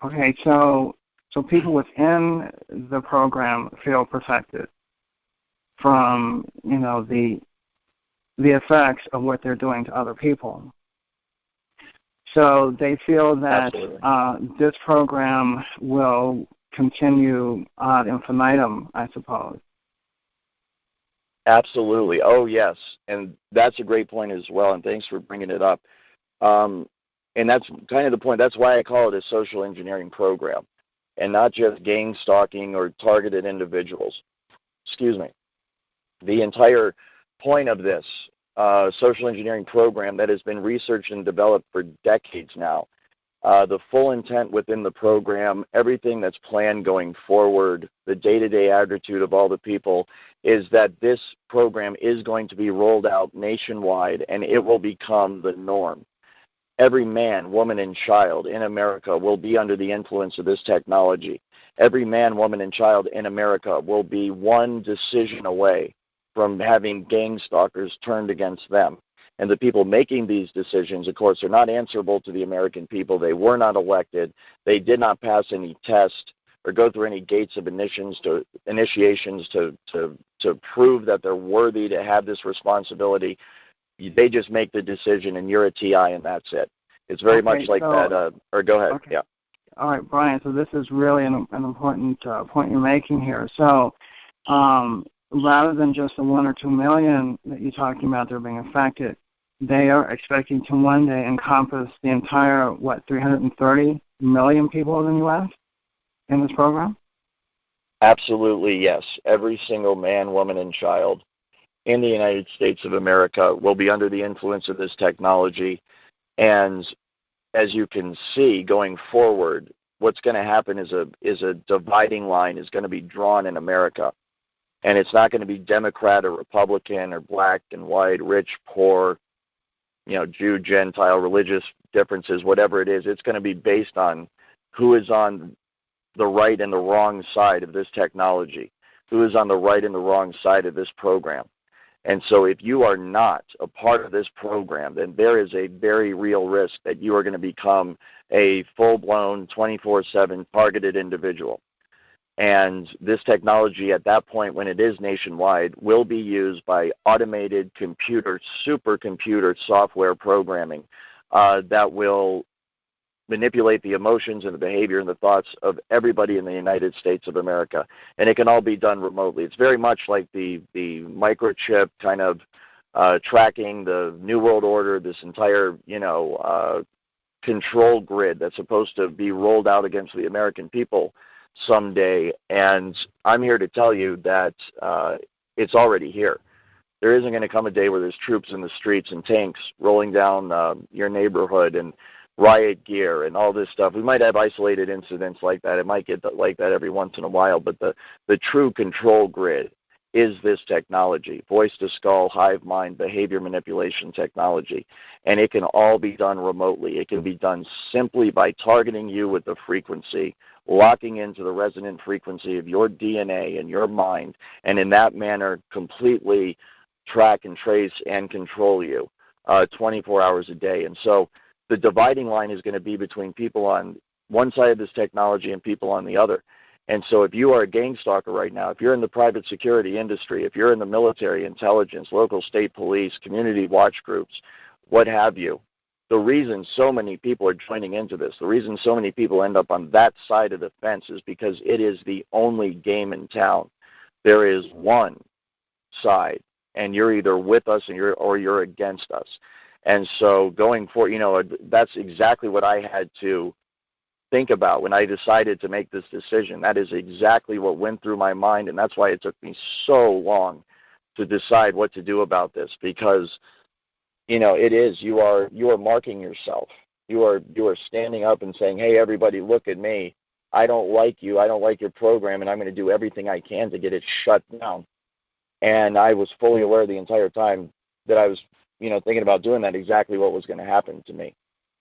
Okay, so people within the program feel protected from, the effects of what they're doing to other people. So they feel that this program will continue ad infinitum, I suppose. Absolutely. Oh, yes. And that's a great point as well, and thanks for bringing it up. And that's kind of the point. That's why I call it a social engineering program and not just gang stalking or targeted individuals. Excuse me. The entire point of this social engineering program that has been researched and developed for decades now, the full intent within the program, everything that's planned going forward, the day-to-day attitude of all the people, is that this program is going to be rolled out nationwide, and it will become the norm. Every man, woman, and child in America will be under the influence of this technology. Every man, woman, and child in America will be one decision away from having gang stalkers turned against them. And the people making these decisions, of course, are not answerable to the American people. They were not elected. They did not pass any test or go through any gates of initiations to prove that they're worthy to have this responsibility. They just make the decision, and you're a TI, and that's it. It's very much like that. Or go ahead. Okay. Yeah. All right, Bryan. So this is really an important point you're making here. So rather than just the 1 or 2 million that you're talking about that are being affected, they are expecting to one day encompass the entire, 330 million people in the U.S. in this program? Absolutely, yes. Every single man, woman, and child in the United States of America will be under the influence of this technology. And as you can see, going forward, what's going to happen is a dividing line is going to be drawn in America. And it's not going to be Democrat or Republican or black and white, rich, poor, Jew, Gentile, religious differences, whatever it is. It's going to be based on who is on the right and the wrong side of this technology, who is on the right and the wrong side of this program. And so if you are not a part of this program, then there is a very real risk that you are going to become a full-blown 24/7 targeted individual. And this technology at that point, when it is nationwide, will be used by automated supercomputer software programming that will manipulate the emotions and the behavior and the thoughts of everybody in the United States of America. And it can all be done remotely. It's very much like the microchip kind of tracking the New World Order, this entire, control grid that's supposed to be rolled out against the American people someday. And I'm here to tell you that it's already here. There isn't going to come a day where there's troops in the streets and tanks rolling down your neighborhood and riot gear and all this stuff. We might have isolated incidents like that. It might get like that every once in a while, but the true control grid is this technology, voice-to-skull, hive mind, behavior manipulation technology. And it can all be done remotely. It can be done simply by targeting you with the frequency, locking into the resonant frequency of your DNA and your mind, and in that manner completely track and trace and control you 24 hours a day. And so the dividing line is going to be between people on one side of this technology and people on the other. And so if you are a gang stalker right now, if you're in the private security industry, if you're in the military, intelligence, local state police, community watch groups, what have you, the reason so many people are joining into this, the reason so many people end up on that side of the fence is because it is the only game in town. There is one side, and you're either with us or you're against us. And so going forward, that's exactly what I had to think about when I decided to make this decision. That is exactly what went through my mind, and that's why it took me so long to decide what to do about this, because it is you are marking yourself. You are standing up and saying, "Hey, everybody, look at me. I don't like you. I don't like your program, and I'm going to do everything I can to get it shut down." And I was fully aware the entire time that I was thinking about doing that, exactly what was going to happen to me.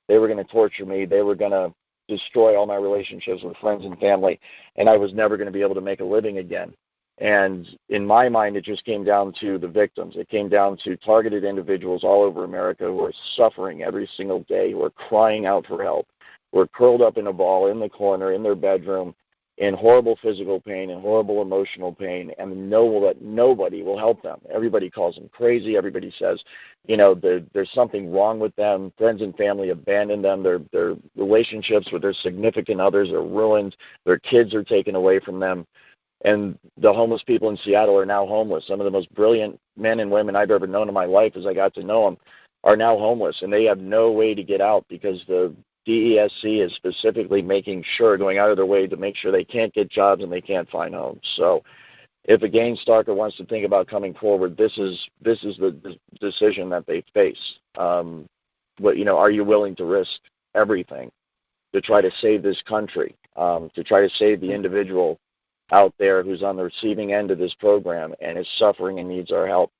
They were going to torture me. They were going to destroy all my relationships with friends and family, and I was never going to be able to make a living again. And in my mind, it just came down to the victims. It came down to targeted individuals all over America who are suffering every single day, who are crying out for help, who who are curled up in a ball in the corner in their bedroom in horrible physical pain and horrible emotional pain, and know that nobody will help them. Everybody calls them crazy. Everybody says, there's something wrong with them. Friends and family abandon them. Their relationships with their significant others are ruined. Their kids are taken away from them. And the homeless people in Seattle are now homeless. Some of the most brilliant men and women I've ever known in my life, as I got to know them, are now homeless, and they have no way to get out because the DESC is specifically going out of their way to make sure they can't get jobs and they can't find homes. So if a gang stalker wants to think about coming forward, this is the decision that they face. Are you willing to risk everything to try to save this country, to try to save the individual out there who's on the receiving end of this program and is suffering and needs our help?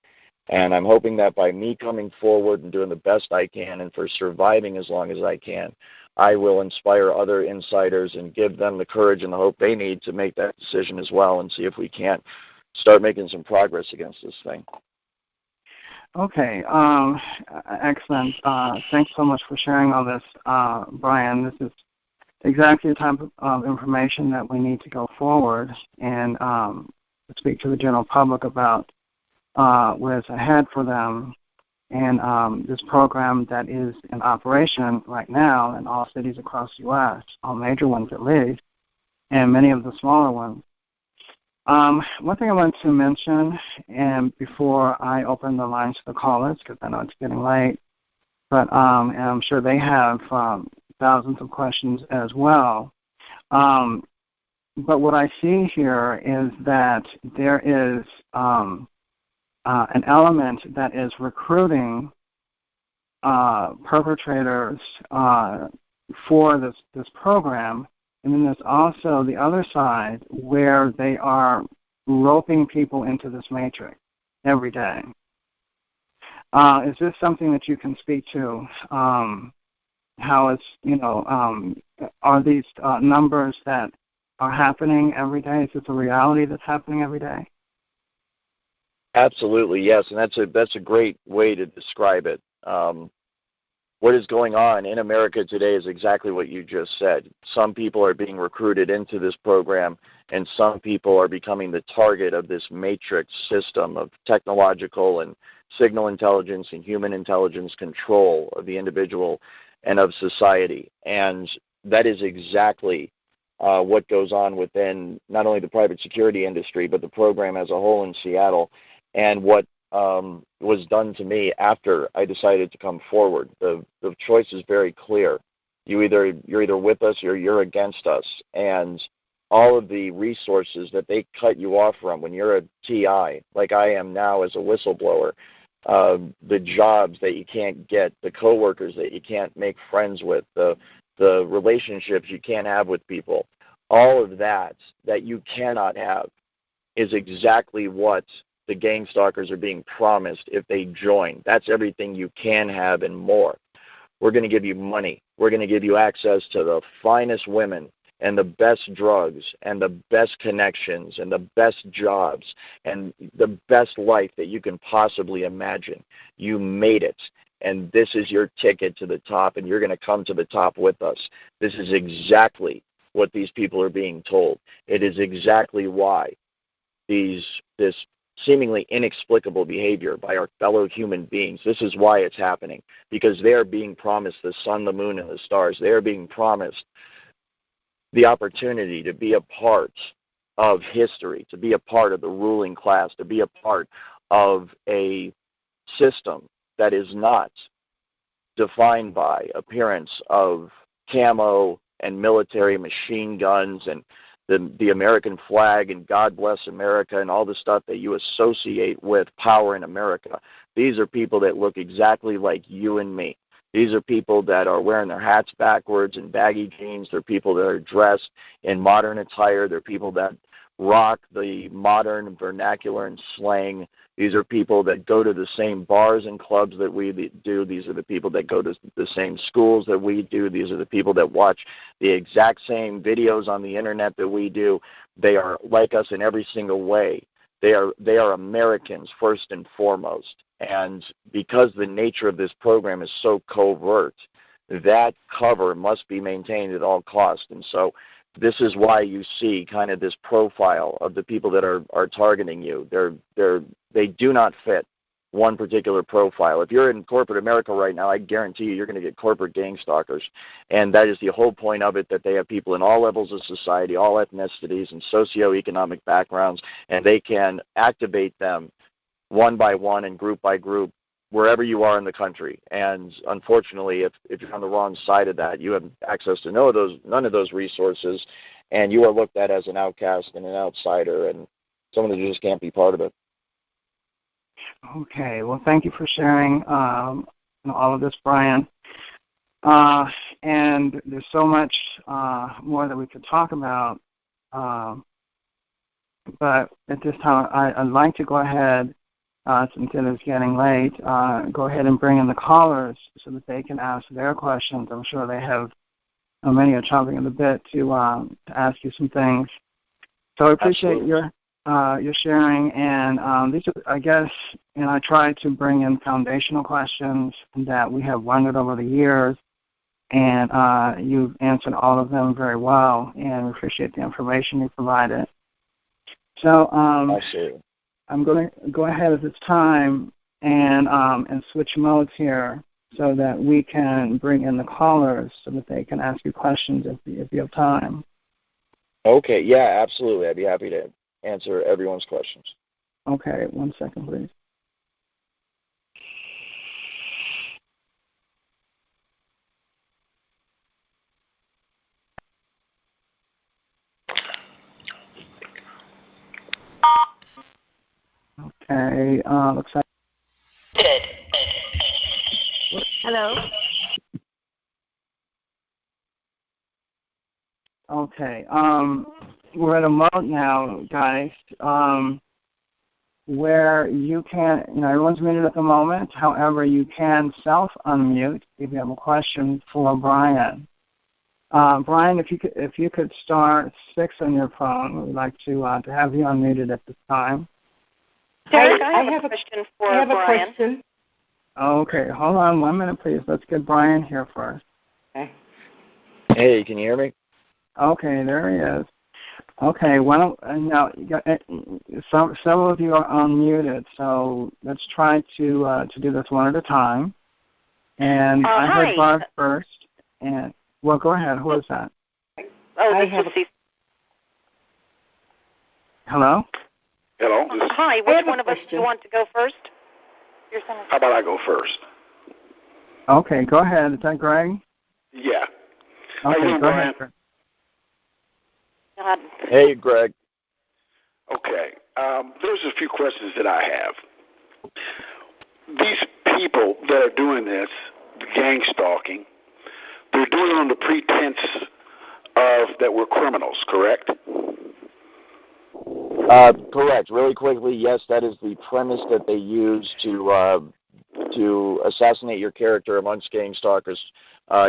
And I'm hoping that by me coming forward and doing the best I can and for surviving as long as I can, I will inspire other insiders and give them the courage and the hope they need to make that decision as well, and see if we can't start making some progress against this thing. Okay, excellent. Thanks so much for sharing all this, Bryan. This is exactly the type of information that we need to go forward and speak to the general public about what is ahead for them. And this program that is in operation right now in all cities across the U.S., all major ones at least, and many of the smaller ones. One thing I want to mention, and before I open the lines to the callers, because I know it's getting late, but and I'm sure they have thousands of questions as well. But what I see here is that there is an element that is recruiting perpetrators for this program, and then there's also the other side where they are roping people into this matrix every day. Is this something that you can speak to? How it's, are these numbers that are happening every day? Is this a reality that's happening every day? Absolutely, yes, and that's a great way to describe it. What is going on in America today is exactly what you just said. Some people are being recruited into this program, and some people are becoming the target of this matrix system of technological and signal intelligence and human intelligence control of the individual and of society. And that is exactly what goes on within not only the private security industry, but the program as a whole in Seattle. And what was done to me after I decided to come forward. The choice is very clear. You're either with us or you're against us. And all of the resources that they cut you off from when you're a TI, like I am now as a whistleblower, the jobs that you can't get, the coworkers that you can't make friends with, the relationships you can't have with people, all of that you cannot have is exactly what the gang stalkers are being promised if they join. That's everything you can have and more. We're going to give you money. We're going to give you access to the finest women and the best drugs and the best connections and the best jobs and the best life that you can possibly imagine. You made it, and this is your ticket to the top, and you're going to come to the top with us. This is exactly what these people are being told. It is exactly why this seemingly inexplicable behavior by our fellow human beings. This is why it's happening, because they are being promised the sun, the moon, and the stars. They are being promised the opportunity to be a part of history, to be a part of the ruling class, to be a part of a system that is not defined by appearance of camo and military machine guns and the American flag and God bless America and all the stuff that you associate with power in America. These are people that look exactly like you and me. These are people that are wearing their hats backwards and baggy jeans. They're people that are dressed in modern attire. They're people that rock the modern vernacular and slang. These are people that go to the same bars and clubs that we do. These are the people that go to the same schools that we do. These are the people that watch the exact same videos on the internet that we do. They are like us in every single way. They are Americans first and foremost. And because the nature of this program is so covert, that cover must be maintained at all costs. And so this is why you see kind of this profile of the people that are targeting you. They do not fit one particular profile. If you're in corporate America right now, I guarantee you're going to get corporate gang stalkers. And that is the whole point of it, that they have people in all levels of society, all ethnicities and socioeconomic backgrounds, and they can activate them one by one and group by group wherever you are in the country. And unfortunately, if you're on the wrong side of that, you have access to none of those resources, and you are looked at as an outcast and an outsider and someone that just can't be part of it. Okay. Well, thank you for sharing all of this, Bryan. And there's so much more that we could talk about. But at this time, I'd like to go ahead, since it is getting late, go ahead and bring in the callers so that they can ask their questions. I'm sure they have, many are chomping at the bit to ask you some things. So I appreciate your sharing. And these are, I guess, and I try to bring in foundational questions that we have wondered over the years. And you've answered all of them very well, and we appreciate the information you provided. So I'm going to go ahead at this time and switch modes here so that we can bring in the callers so that they can ask you questions if you have time. Okay, yeah, absolutely. I'd be happy to answer everyone's questions. Okay, 1 second, please. Okay, looks like. Hello. Okay, we're at a mode now, guys, where you can, everyone's muted at the moment. However, you can self-unmute if you have a question for Bryan. Bryan, if you could start 6 on your phone, we'd like to have you unmuted at this time. Derek, I have a question for Bryan. Okay, hold on 1 minute, please. Let's get Bryan here first. Okay. Hey, can you hear me? Okay, there he is. Okay, now several of you are unmuted, so let's try to do this one at a time. And I heard Barb first. And well, go ahead. Who is that? This is Hello? Hello? Hi, which one of us do you want to go first? How about I go first? Okay, go ahead. Is that Greg? Yeah. Okay, go ahead. Hey, Greg. Okay. There's a few questions that I have. These people that are doing this, gang stalking, they're doing it on the pretense of that we're criminals, correct? Correct. Really quickly, yes, that is the premise that they use to assassinate your character amongst gang stalkers.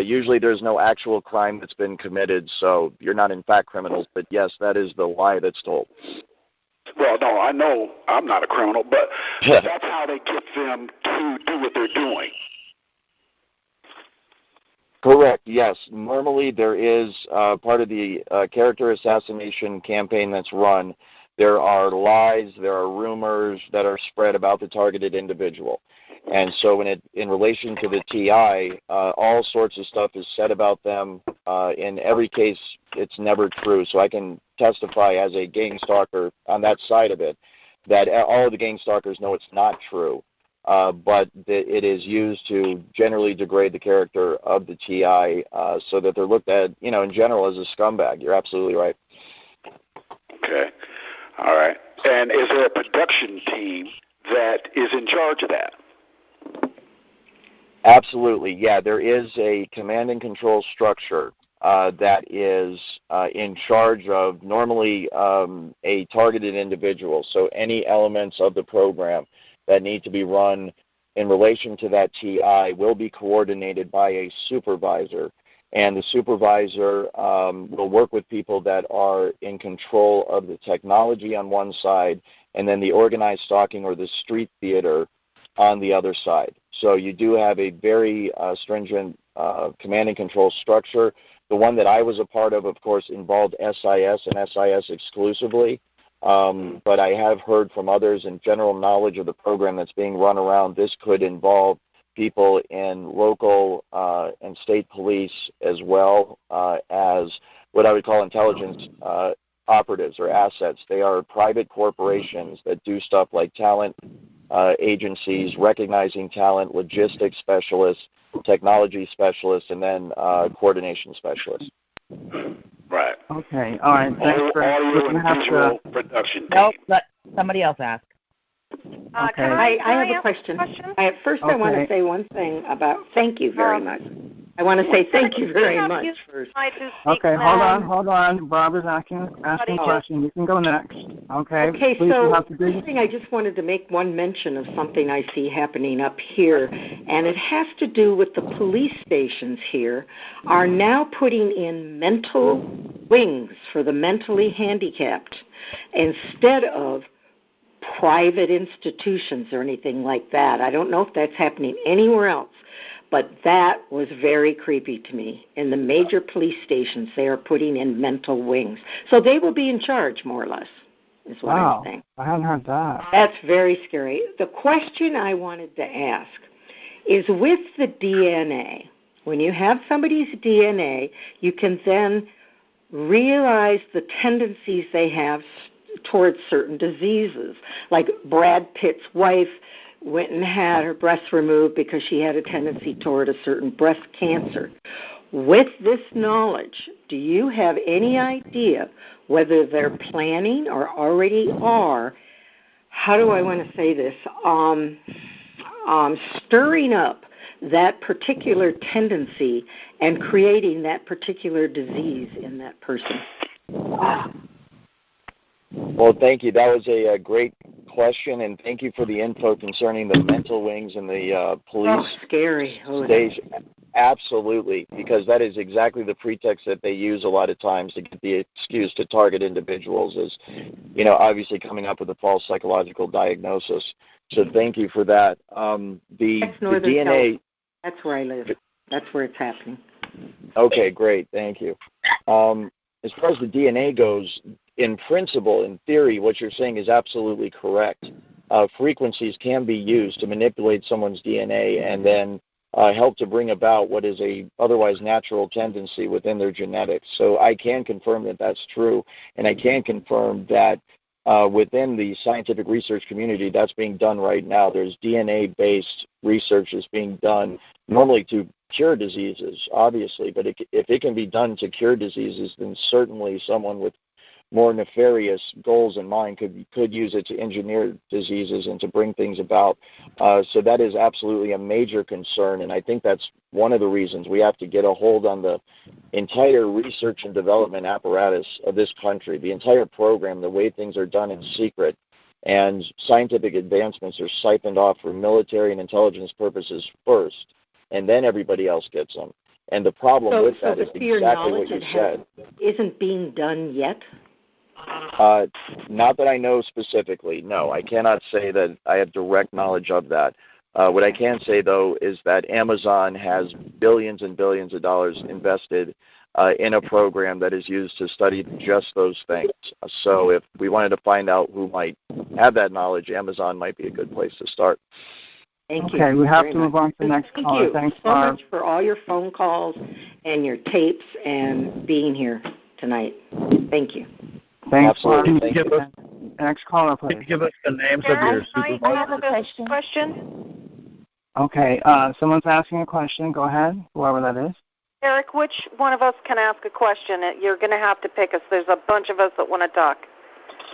Usually there's no actual crime that's been committed, so you're not in fact criminals, but yes, that is the lie that's told. Well, no, I know I'm not a criminal, but that's how they get them to do what they're doing. Correct, yes. Normally there is part of the character assassination campaign that's run. There are lies, there are rumors that are spread about the targeted individual. And so in relation to the TI, all sorts of stuff is said about them. In every case, it's never true. So I can testify as a gang stalker on that side of it that all of the gang stalkers know it's not true. But it is used to generally degrade the character of the TI so that they're looked at, in general as a scumbag. You're absolutely right. Okay. All right. And is there a production team that is in charge of that? Absolutely, yeah. There is a command and control structure that is in charge of normally a targeted individual. So any elements of the program that need to be run in relation to that TI will be coordinated by a supervisor. And the supervisor will work with people that are in control of the technology on one side and then the organized stalking or the street theater on the other side. So you do have a very stringent command and control structure. The one that I was a part of course, involved SIS and SIS exclusively. But I have heard from others in general knowledge of the program that's being run around. This could involve people in local and state police as well as what I would call intelligence operatives or assets. They are private corporations that do stuff like talent agencies, recognizing talent, logistics specialists, technology specialists, and then coordination specialists. Right. Okay. All right. Thanks for audio and visual production team. Nope, let somebody else ask. Okay. I have a question. I want to say one thing about thank you very much. I want to say thank you very much first. Okay, hold on. Bob is asking a question. You can go next. Okay. Okay, please, so I just wanted to make one mention of something I see happening up here, and it has to do with the police stations here are now putting in mental wings for the mentally handicapped instead of private institutions or anything like that. I don't know if that's happening anywhere else, but that was very creepy to me. In the major police stations, they are putting in mental wings. So they will be in charge, more or less, is what I'm saying. I hadn't heard that. That's very scary. The question I wanted to ask is with the DNA, when you have somebody's DNA, you can then realize the tendencies they have towards certain diseases. Like Brad Pitt's wife went and had her breast removed because she had a tendency toward a certain breast cancer. With this knowledge, do you have any idea whether they're planning or already are, how do I want to say this, stirring up that particular tendency and creating that particular disease in that person? Well, thank you. That was a great question, and thank you for the info concerning the mental wings and the police station. Absolutely, because that is exactly the pretext that they use a lot of times to get the excuse to target individuals is, obviously coming up with a false psychological diagnosis. So thank you for that. The DNA... That's where I live. That's where it's happening. Okay, great. Thank you. As far as the DNA goes, in principle, in theory, what you're saying is absolutely correct. Frequencies can be used to manipulate someone's DNA and then help to bring about what is a otherwise natural tendency within their genetics. So I can confirm that that's true, and I can confirm that within the scientific research community, that's being done right now. There's DNA-based research that's being done normally to cure diseases, obviously, but if it can be done to cure diseases, then certainly someone with more nefarious goals in mind could use it to engineer diseases and to bring things about. So that is absolutely a major concern, and I think that's one of the reasons we have to get a hold on the entire research and development apparatus of this country, the entire program, the way things are done in secret, and scientific advancements are siphoned off for military and intelligence purposes first, and then everybody else gets them. And the problem with that is exactly what you said. Isn't being done yet? Not that I know specifically, no. I cannot say that I have direct knowledge of that. What I can say, though, is that Amazon has billions and billions of dollars invested in a program that is used to study just those things. So if we wanted to find out who might have that knowledge, Amazon might be a good place to start. Thank you. Okay, we have to move on to the next caller. Thanks so much for all your phone calls and your tapes and being here tonight. Thank you. Thanks. Absolutely. Thank you. Next caller, please. Can you give us the names of your supervisors? I have a question. Okay, someone's asking a question. Go ahead, whoever that is. Eric, which one of us can ask a question? You're going to have to pick us. There's a bunch of us that want to talk.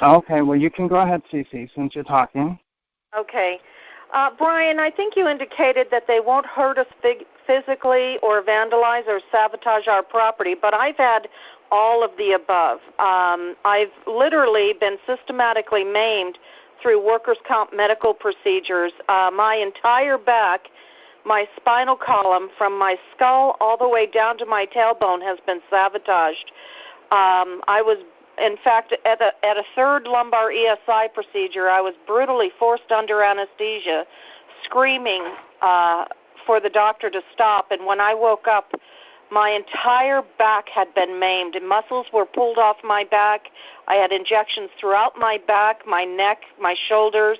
Okay, well, you can go ahead, Cece, since you're talking. Okay. Bryan, I think you indicated that they won't hurt us physically or vandalize or sabotage our property, but I've had all of the above. I've literally been systematically maimed through workers' comp medical procedures. My entire back, my spinal column, from my skull all the way down to my tailbone has been sabotaged. I was, in fact, at a third lumbar ESI procedure, I was brutally forced under anesthesia, screaming for the doctor to stop, and when I woke up, my entire back had been maimed. Muscles were pulled off my back. I had injections throughout my back, my neck, my shoulders,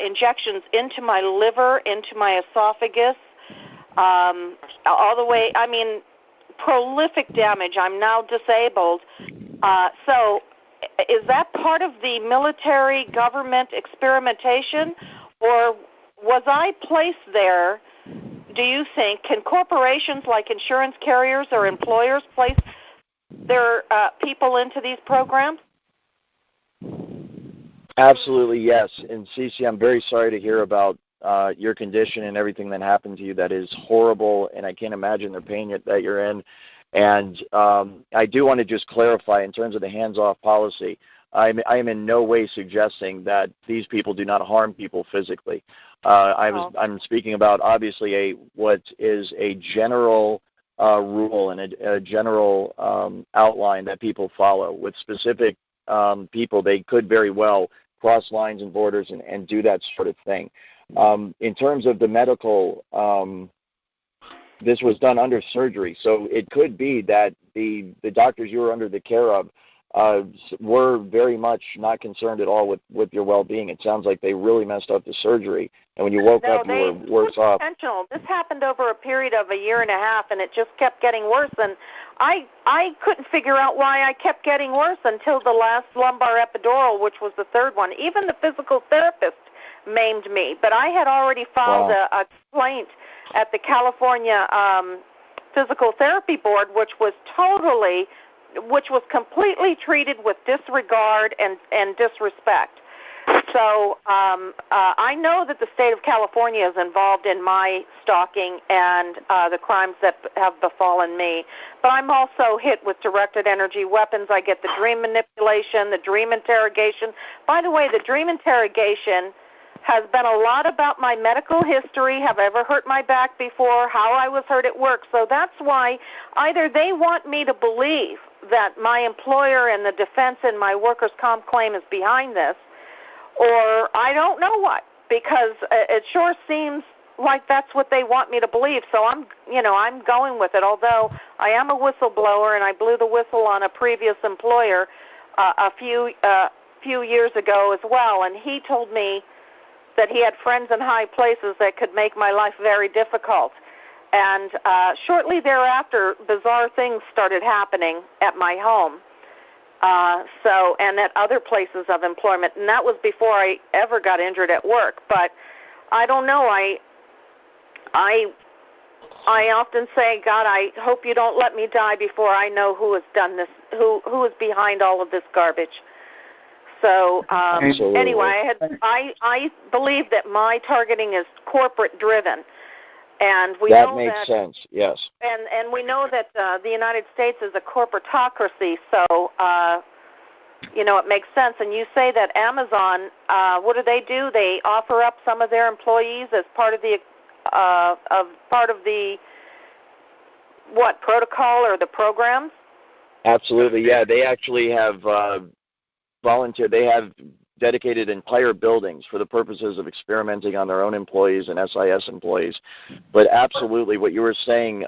injections into my liver, into my esophagus, all the way, I mean, prolific damage. I'm now disabled. So is that part of the military government experimentation, or was I placed there? Do you think, can corporations like insurance carriers or employers place their people into these programs? Absolutely, yes. And Cece, I'm very sorry to hear about your condition and everything that happened to you. That is horrible, and I can't imagine the pain that you're in. And I do want to just clarify in terms of the hands-off policy, I am in no way suggesting that these people do not harm people physically. I'm speaking about obviously what is a general rule and a general outline that people follow. With specific people, they could very well cross lines and borders and do that sort of thing. In terms of the medical, this was done under surgery, so it could be that the doctors you were under the care of were very much not concerned at all with your well-being. It sounds like they really messed up the surgery, and when you woke up, you were worse off. Intentional. This happened over a period of a year and a half, and it just kept getting worse, and I couldn't figure out why I kept getting worse until the last lumbar epidural, which was the third one. Even the physical therapist maimed me, but I had already filed a complaint at the California Physical Therapy Board, which was completely treated with disregard and disrespect. So I know that the state of California is involved in my stalking and the crimes that have befallen me. But I'm also hit with directed energy weapons. I get the dream manipulation, the dream interrogation. By the way, the dream interrogation has been a lot about my medical history, have I ever hurt my back before, how I was hurt at work. So that's why either they want me to believe that my employer and the defense in my workers' comp claim is behind this, or I don't know what, because it sure seems like that's what they want me to believe. So I'm going with it, although I am a whistleblower and I blew the whistle on a previous employer a few years ago as well, and he told me that he had friends in high places that could make my life very difficult. And shortly thereafter, bizarre things started happening at my home, and at other places of employment. And that was before I ever got injured at work. But I don't know. I often say, God, I hope you don't let me die before I know who has done this, who is behind all of this garbage. So anyway, I believe that my targeting is corporate driven, and we know that makes sense. Yes, and we know that the United States is a corporatocracy. So it makes sense. And you say that Amazon, what do? They offer up some of their employees as part of the protocol or the programs? Absolutely. Yeah, they actually have. They have dedicated entire buildings for the purposes of experimenting on their own employees and SIS employees. But absolutely what you were saying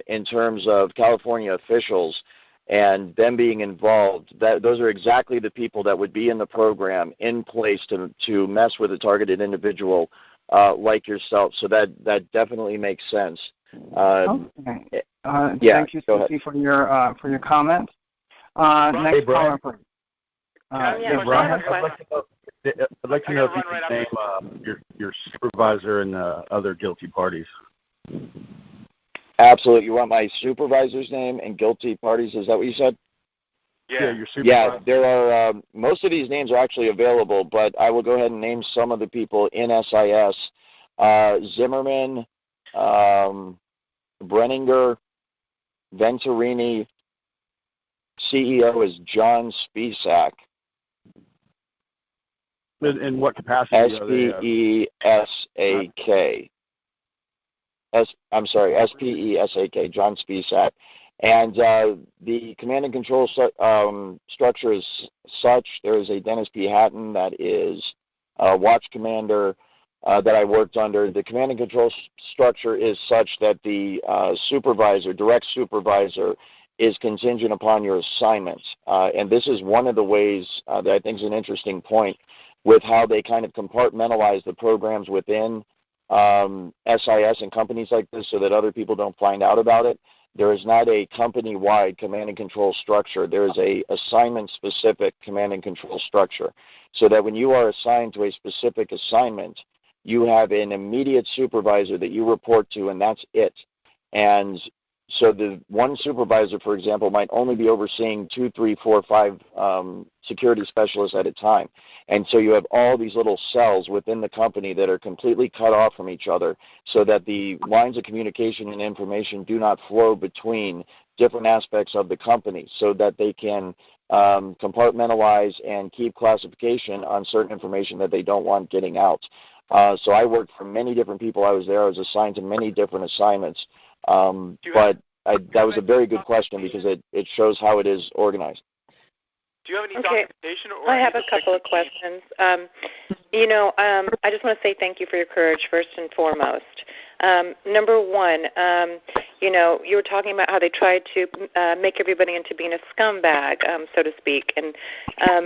in terms of California officials and them being involved, those are exactly the people that would be in the program in place to mess with a targeted individual like yourself. So that definitely makes sense. Okay. Thank you, Stacey, for your comment. Next caller, please. Bryan, I'd like to know if you can name your supervisor and other guilty parties. Absolutely. You want my supervisor's name and guilty parties? Is that what you said? Yeah, your supervisor. Yeah, there are. Most of these names are actually available, but I will go ahead and name some of the people in SIS. Zimmerman, Brenninger, Venturini. CEO is John Spisak. In what capacity? S-P-E-S-A-K. S-P-E-S-A-K, John Spisak. And the command and control structure is such. There is a Dennis P. Hatton that is watch commander. that I worked under, the command and control structure is such that the direct supervisor, is contingent upon your assignment. And this is one of the ways that I think is an interesting point with how they kind of compartmentalize the programs within SIS and companies like this so that other people don't find out about it. There is not a company-wide command and control structure. There is a assignment-specific command and control structure, so that when you are assigned to a specific assignment, you have an immediate supervisor that you report to, and that's it. And so the one supervisor, for example, might only be overseeing 2, 3, 4, 5 security specialists at a time. And so you have all these little cells within the company that are completely cut off from each other so that the lines of communication and information do not flow between different aspects of the company, so that they can compartmentalize and keep classification on certain information that they don't want getting out. So I worked for many different people. I was assigned to many different assignments. But that was a very good question because it shows how it is organized. Do you have any documentation? Or I have a couple of questions. I just want to say thank you for your courage, first and foremost. Number one, you were talking about how they tried to make everybody into being a scumbag, so to speak. And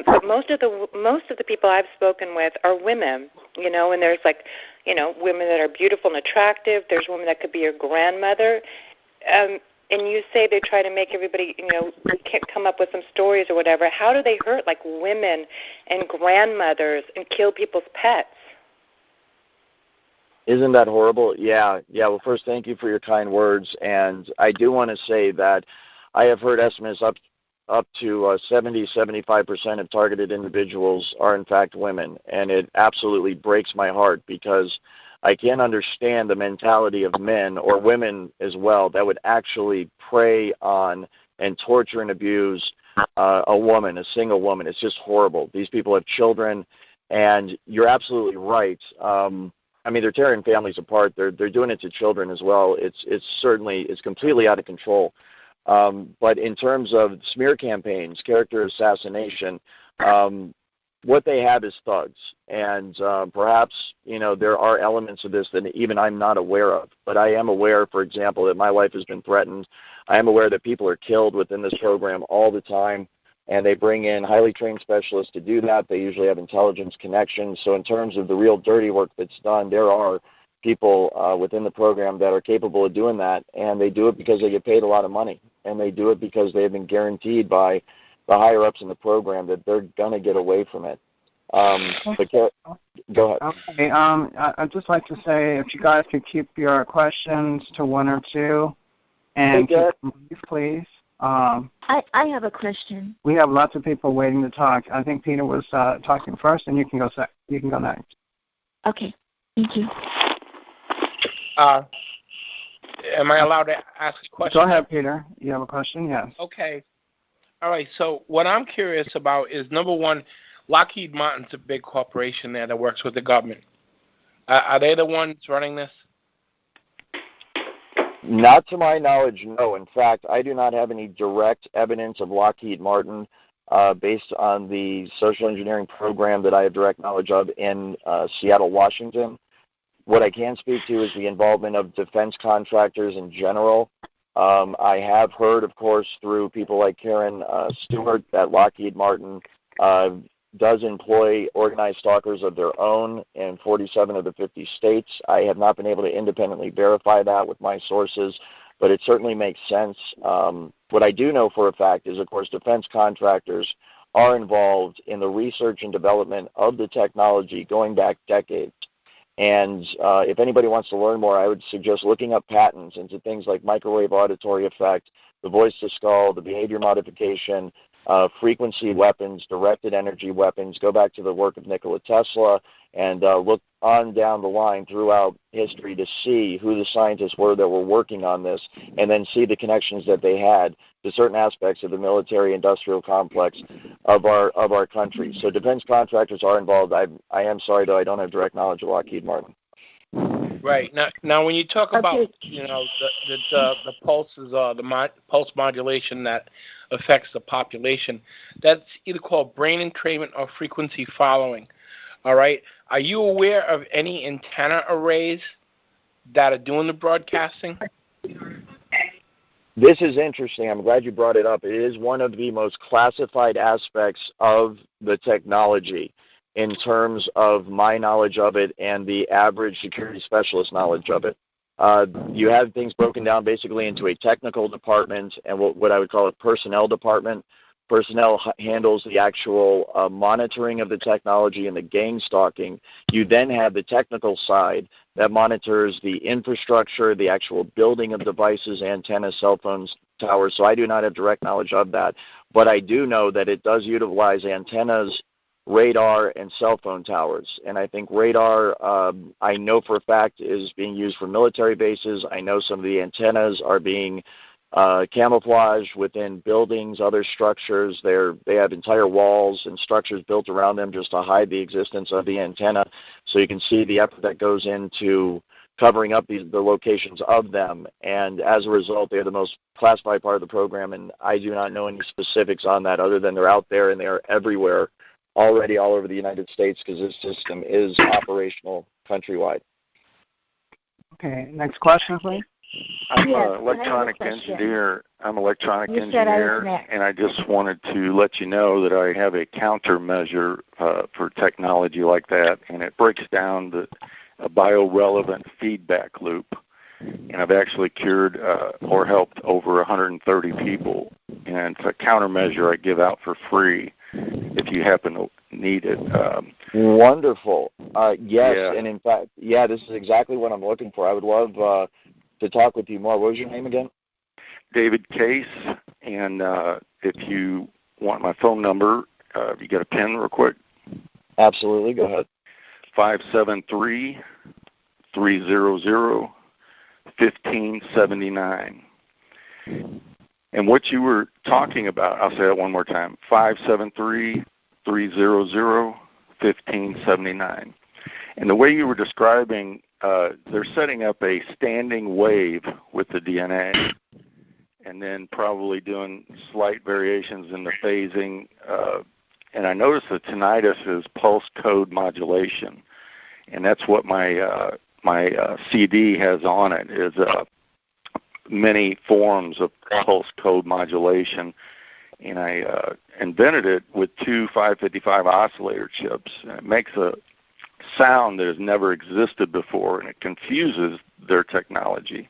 but most of the people I've spoken with are women, and there's women that are beautiful and attractive. There's women that could be your grandmother. And you say they try to make everybody, come up with some stories or whatever. How do they hurt, women and grandmothers and kill people's pets? Isn't that horrible? Yeah. Well, first, thank you for your kind words. And I do want to say that I have heard estimates up to 70-75% of targeted individuals are, in fact, women. And it absolutely breaks my heart because I can't understand the mentality of men or women as well that would actually prey on and torture and abuse a woman, a single woman. It's just horrible. These people have children, and you're absolutely right. They're tearing families apart. They're doing it to children as well. It's completely out of control. But in terms of smear campaigns, character assassination, what they have is thugs, and perhaps, there are elements of this that even I'm not aware of. But I am aware, for example, that my life has been threatened. I am aware that people are killed within this program all the time, and they bring in highly trained specialists to do that. They usually have intelligence connections. So in terms of the real dirty work that's done, there are people within the program that are capable of doing that, and they do it because they get paid a lot of money, and they do it because they have been guaranteed by the higher-ups in the program that they're going to get away from it. But go ahead. Okay. I'd just like to say if you guys could keep your questions to 1 or 2, and keep them brief, please. I have a question. We have lots of people waiting to talk. I think Peter was talking first, and you can go next. Okay. Thank you. Am I allowed to ask a question? Go ahead, Peter. You have a question? Yes. Okay. All right. So what I'm curious about is, number one, Lockheed Martin's a big corporation there that works with the government. Are they the ones running this? Not to my knowledge, no. In fact, I do not have any direct evidence of Lockheed Martin based on the social engineering program that I have direct knowledge of in Seattle, Washington. What I can speak to is the involvement of defense contractors in general. I have heard, of course, through people like Karen Stewart, that Lockheed Martin does employ organized stalkers of their own in 47 of the 50 states. I have not been able to independently verify that with my sources, but it certainly makes sense. What I do know for a fact is, of course, defense contractors are involved in the research and development of the technology going back decades. And if anybody wants to learn more, I would suggest looking up patents into things like microwave auditory effect, the voice-to-skull, the behavior modification, frequency weapons, directed energy weapons. Go back to the work of Nikola Tesla and look on down the line throughout history to see who the scientists were that were working on this, and then see the connections that they had to certain aspects of the military-industrial complex of our country. So defense contractors are involved. I am sorry, though, I don't have direct knowledge of Lockheed Martin. Right. Now when you talk about, the pulses, the pulse modulation that affects the population, that's either called brain entrainment or frequency following. All right. Are you aware of any antenna arrays that are doing the broadcasting? This is interesting. I'm glad you brought it up. It is one of the most classified aspects of the technology in terms of my knowledge of it and the average security specialist knowledge of it. You have things broken down basically into a technical department and what I would call a personnel department. Personnel handles the actual monitoring of the technology and the gang stalking. You then have the technical side that monitors the infrastructure, the actual building of devices, antennas, cell phones, towers. So I do not have direct knowledge of that. But I do know that it does utilize antennas, radar, and cell phone towers. And I think radar, I know for a fact, is being used for military bases. I know some of the antennas are being camouflaged within buildings, other structures. They have entire walls and structures built around them just to hide the existence of the antenna. So you can see the effort that goes into covering up the locations of them. And as a result, they're the most classified part of the program, and I do not know any specifics on that other than they're out there and they're everywhere already all over the United States because this system is operational countrywide. Okay, next question, please. I'm an electronic engineer. And I just wanted to let you know that I have a countermeasure for technology like that, and it breaks down a biorelevant feedback loop. And I've actually cured or helped over 130 people. And it's a countermeasure I give out for free if you happen to need it. Wonderful. Yes, yeah. And in fact, this is exactly what I'm looking for. I would love to talk with you more. What was your name again? David Case. And if you want my phone number, you get a pen real quick? Absolutely. Go ahead. 573-300-1579. And what you were talking about, I'll say that one more time, 573-300-1579. And the way you were describing, they're setting up a standing wave with the DNA and then probably doing slight variations in the phasing. And I noticed that tinnitus is pulse code modulation. And that's what my CD has on it, is many forms of pulse code modulation. And I invented it with two 555 oscillator chips. And it makes a sound that has never existed before, and it confuses their technology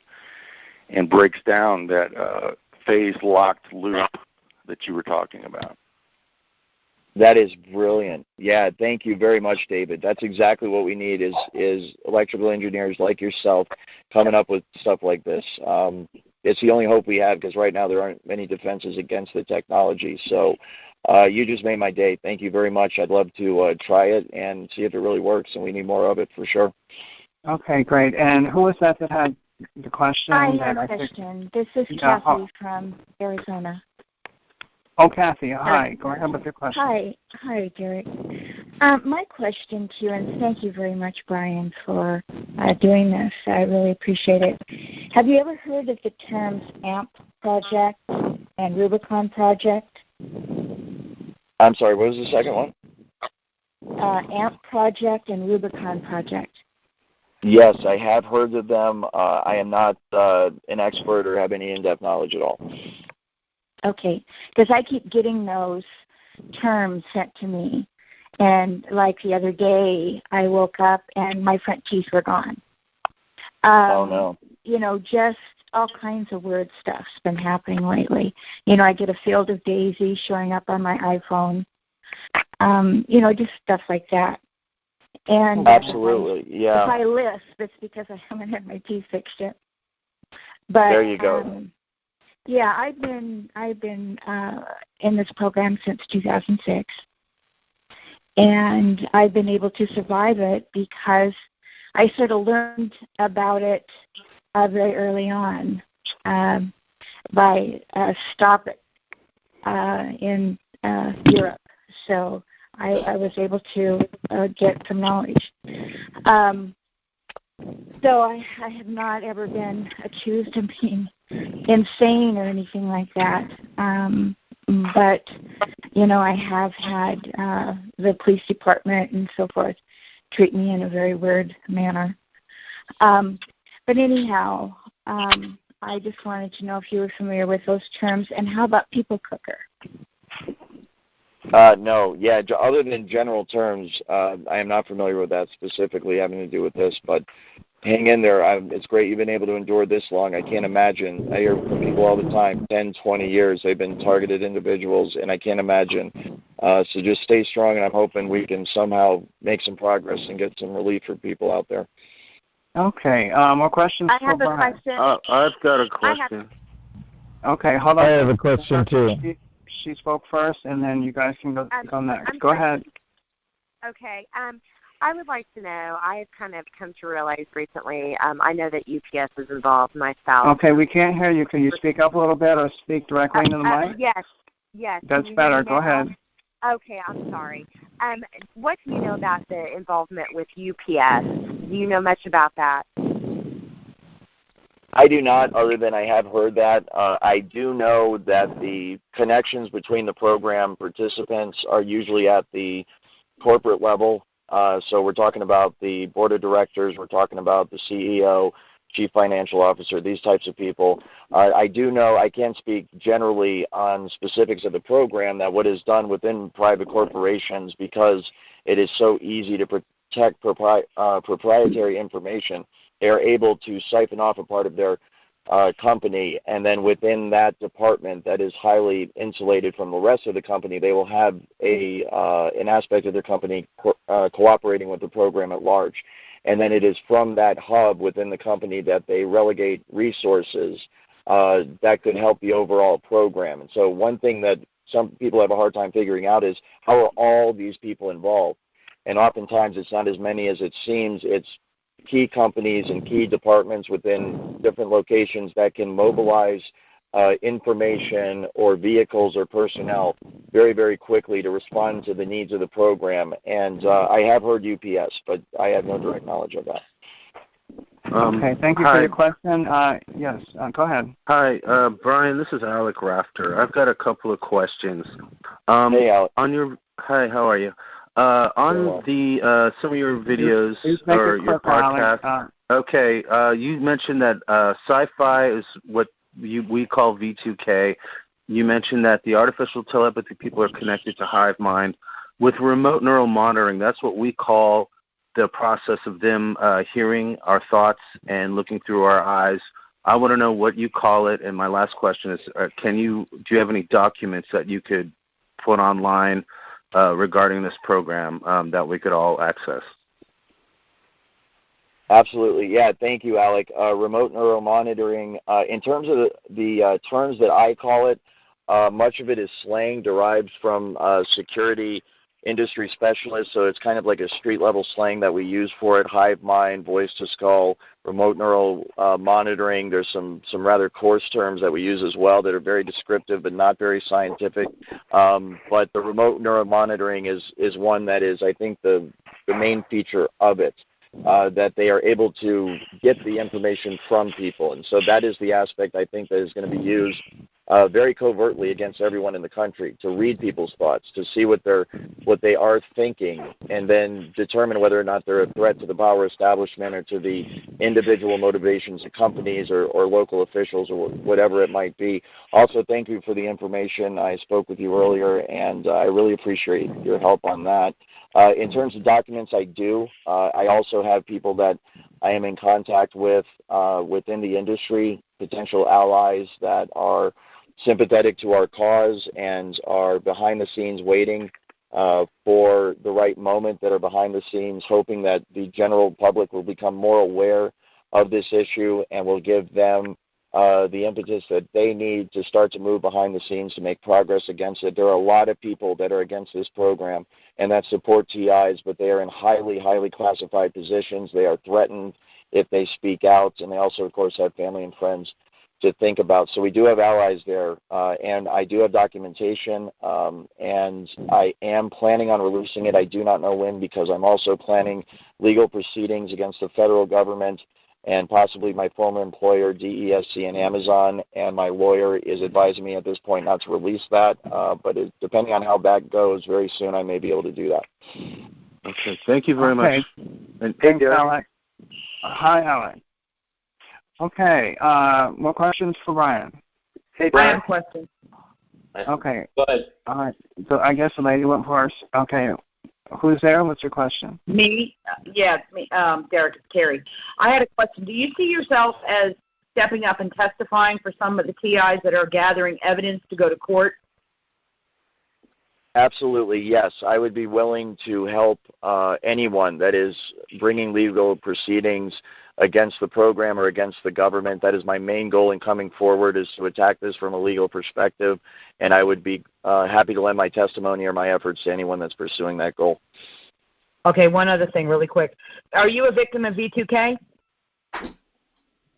and breaks down that phase-locked loop that you were talking about. That is brilliant. Yeah, thank you very much, David. That's exactly what we need is electrical engineers like yourself coming up with stuff like this. It's the only hope we have because right now there aren't many defenses against the technology. So you just made my day. Thank you very much. I'd love to try it and see if it really works, and we need more of it for sure. Okay, great. And who was that had the question? I have a question. This is Kathy from Arizona. Oh, Kathy, hi. Go ahead with your question. Hi, Derek. My question to you, and thank you very much, Bryan, for doing this. I really appreciate it. Have you ever heard of the terms AMP project and Rubicon project? I'm sorry, what was the second one? AMP project and Rubicon project. Yes, I have heard of them. I am not an expert or have any in-depth knowledge at all. Okay, because I keep getting those terms sent to me. And like the other day, I woke up and my front teeth were gone. Oh, no. You know, just all kinds of weird stuff's been happening lately. You know, I get a field of daisies showing up on my iPhone. You know, just stuff like that. And absolutely, yeah. If I lisp, it's because I haven't had my teeth fixed yet. But there you go. Yeah, I've been in this program since 2006, and I've been able to survive it because I sort of learned about it very early on by Stop It in Europe. So I was able to get some knowledge. So I have not ever been accused of being insane or anything like that. but, I have had the police department and so forth treat me in a very weird manner. But anyhow, I just wanted to know if you were familiar with those terms, and how about people cooker? No, yeah, other than general terms, I am not familiar with that specifically having to do with this, but hang in there. It's great you've been able to endure this long. I can't imagine. I hear from people all the time, 10, 20 years, they've been targeted individuals, and I can't imagine. So just stay strong, and I'm hoping we can somehow make some progress and get some relief for people out there. Okay, more questions? I have a question. I've got a question. Okay, hold on. I have a question, too. She spoke first, and then you guys can go next. Go ahead. Okay. I would like to know, I have kind of come to realize recently, I know that UPS is involved myself. Okay, we can't hear you. Can you speak up a little bit or speak directly into the mic? Yes. That's better. Go ahead. Okay, I'm sorry. What do you know about the involvement with UPS? Do you know much about that? I do not, other than I have heard that. I do know that the connections between the program participants are usually at the corporate level. So we're talking about the board of directors, we're talking about the CEO, chief financial officer, these types of people. I do know, I can't speak generally on specifics of the program, that what is done within private corporations, because it is so easy to protect proprietary information, they are able to siphon off a part of their company, and then within that department that is highly insulated from the rest of the company, they will have an aspect of their company cooperating with the program at large. And then it is from that hub within the company that they relegate resources that could help the overall program. And so one thing that some people have a hard time figuring out is, how are all these people involved? And oftentimes it's not as many as it seems. It's key companies and key departments within different locations that can mobilize information or vehicles or personnel very, very quickly to respond to the needs of the program. And I have heard UPS, but I have no direct knowledge of that. Okay, thank you for your question. Yes, go ahead. Hi, Bryan, this is Alec Rafter. I've got a couple of questions. Hey, Alec. Hi, how are you? On the some of your videos or your podcast, you mentioned that sci-fi is what we call V2K. You mentioned that the artificial telepathy people are connected to hive mind. With remote neural monitoring, that's what we call the process of them hearing our thoughts and looking through our eyes. I want to know what you call it. And my last question is, do you have any documents that you could put online regarding this program that we could all access? Absolutely. Yeah, thank you, Alec. Remote neural monitoring, in terms of the terms that I call it, much of it is slang derived from security industry specialists, so it's kind of like a street-level slang that we use for it: hive mind, voice to skull, remote neural monitoring. There's some rather coarse terms that we use as well that are very descriptive but not very scientific. But the remote neural monitoring is one that is, I think, the main feature of it. That they are able to get the information from people. And so that is the aspect I think that is going to be used very covertly against everyone in the country, to read people's thoughts, to see what they are thinking, and then determine whether or not they're a threat to the power establishment or to the individual motivations of companies or local officials or whatever it might be. Also, thank you for the information. I spoke with you earlier, and I really appreciate your help on that. In terms of documents, I do. I also have people that I am in contact with within the industry, potential allies that are sympathetic to our cause and are behind the scenes waiting for the right moment, that are behind the scenes hoping that the general public will become more aware of this issue and will give them the impetus that they need to start to move behind the scenes to make progress against it. There are a lot of people that are against this program and that support TIs, but they are in highly, highly classified positions. They are threatened if they speak out, and they also, of course, have family and friends to think about. So we do have allies there, and I do have documentation, and I am planning on releasing it. I do not know when, because I'm also planning legal proceedings against the federal government and possibly my former employer, DESC and Amazon, and my lawyer is advising me at this point not to release that, but depending on how that goes, very soon I may be able to do that. Okay, thank you very much. And thanks, Alec. Hi, Alec. Okay, more questions for Bryan? Hey, Bryan. I have a question. Okay. Go ahead. All right, so I guess the lady went first. Okay. Who's there? What's your question? Me? Yeah, me. Derek, it's Carrie. I had a question. Do you see yourself as stepping up and testifying for some of the TIs that are gathering evidence to go to court? Absolutely, yes. I would be willing to help anyone that is bringing legal proceedings against the program or against the government. That is my main goal in coming forward, is to attack this from a legal perspective, and I would be happy to lend my testimony or my efforts to anyone that's pursuing that goal. Okay, one other thing really quick. Are you a victim of V2K?